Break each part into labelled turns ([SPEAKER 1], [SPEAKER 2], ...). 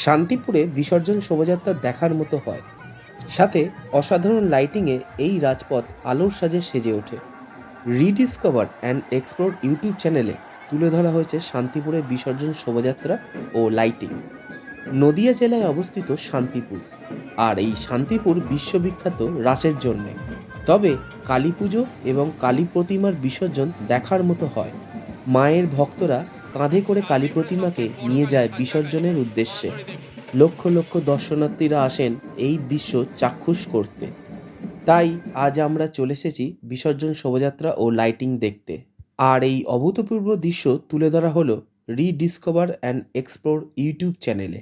[SPEAKER 1] শান্তিপুরে বিসর্জন শোভাযাত্রা দেখার মতো হয়। সাথে অসাধারণ লাইটিংয়ে এই রাজপথ আলোর সাজে সেজে ওঠে। রিডিসকভার অ্যান্ড এক্সপ্লোর ইউটিউব চ্যানেলে তুলে ধরা হয়েছে শান্তিপুরের বিসর্জন শোভাযাত্রা ও লাইটিং। নদিয়া জেলায় অবস্থিত শান্তিপুর, আর এই শান্তিপুর বিশ্ববিখ্যাত রাসের জন্যে। তবে কালী পুজো এবং কালী প্রতিমার বিসর্জন দেখার মতো হয়। মায়ের ভক্তরা কাঁধে করে কালী প্রতিমাকে নিয়ে যায় বিসর্জনের উদ্দেশ্যে। লক্ষ লক্ষ দর্শনার্থীরা আসেন এই দৃশ্য চাক্ষুষ করতে। তাই আজ আমরা চলে এসেছি বিসর্জন শোভাযাত্রা ও লাইটিং দেখতে। আর এই অভূতপূর্ব দৃশ্য তুলে ধরা হলো রিডিসকভার অ্যান্ড এক্সপ্লোর ইউটিউব চ্যানেলে।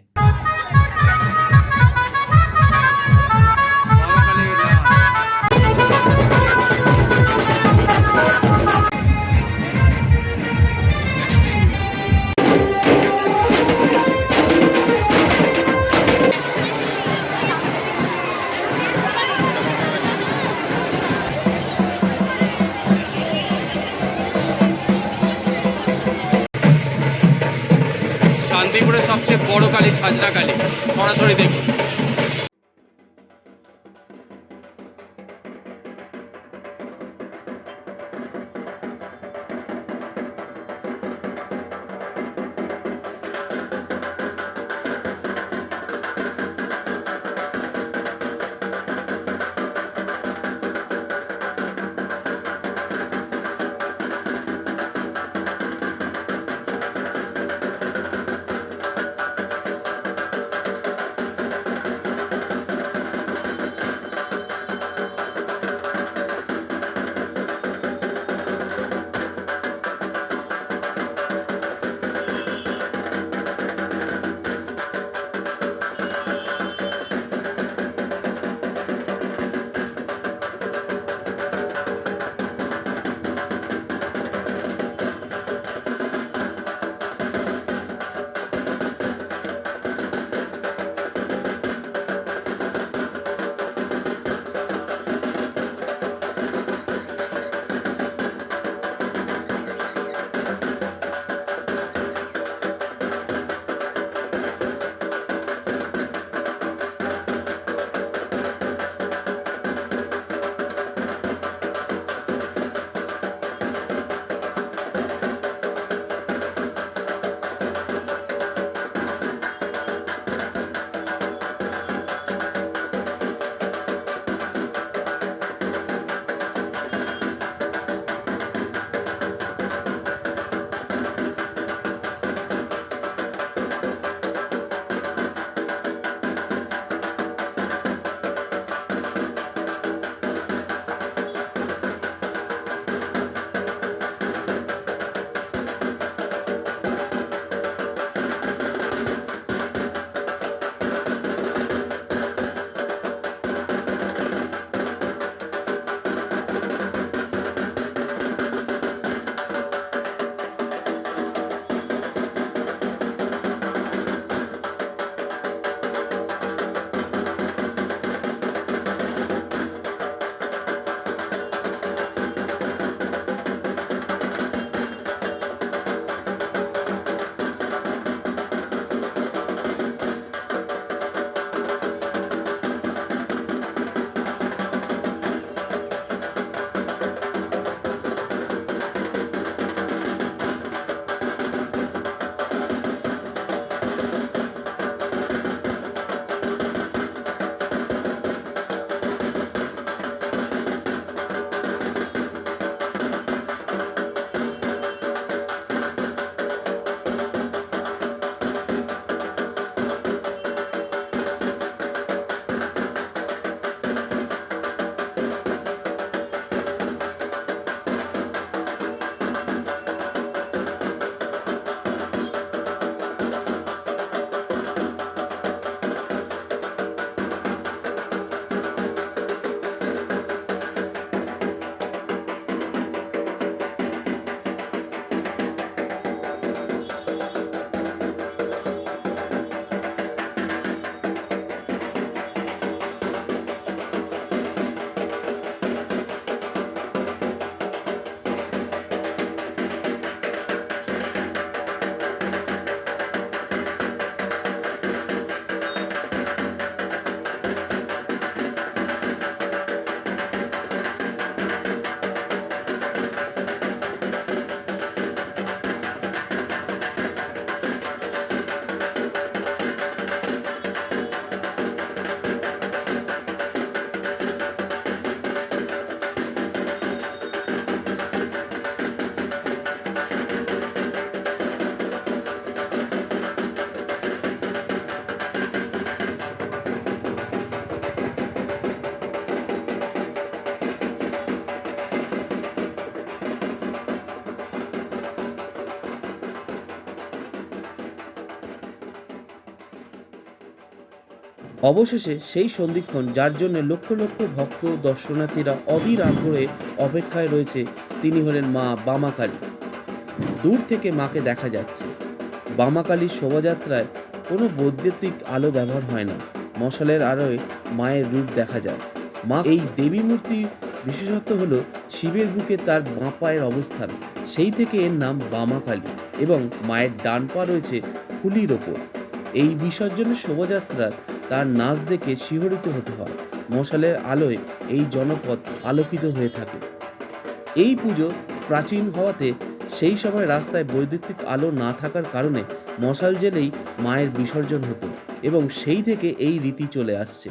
[SPEAKER 2] শান্তিপুরের সবচেয়ে বড় কালী ছাজরা কালী, সরাসরি দেখুন।
[SPEAKER 1] অবশেষে সেই সন্ধিক্ষণ, যার জন্য লক্ষ লক্ষ ভক্ত দর্শনার্থীরা অধীর আগ্রহে অপেক্ষায় রয়েছে, তিনি হলেন মা বামাকালী। দূর থেকে মাকে দেখা যাচ্ছে। বামাকালীর শোভাযাত্রায় কোনো বৈদ্যুতিক আলো ব্যবহার হয় না, মশালের আলোয় মায়ের রূপ দেখা যায়। মা এই দেবী মূর্তির বিশেষত্ব হলো শিবের বুকে তার বাঁ পায়ের অবস্থান, সেই থেকে এর নাম বামাকালী, এবং মায়ের ডান পা রয়েছে খুলির ওপর। এই বিসর্জনের শোভাযাত্রার তার নাচ দেখে শিহরিত হতে হয়। মশালের আলোয় এই জনপদ আলোকিত হয়ে থাকে। এই পুজো প্রাচীন হওয়াতে সেই সময় রাস্তায় বৈদ্যুতিক আলো না থাকার কারণে মশাল জ্বেলেই মায়ের বিসর্জন হতো, এবং সেই থেকে এই রীতি চলে আসছে।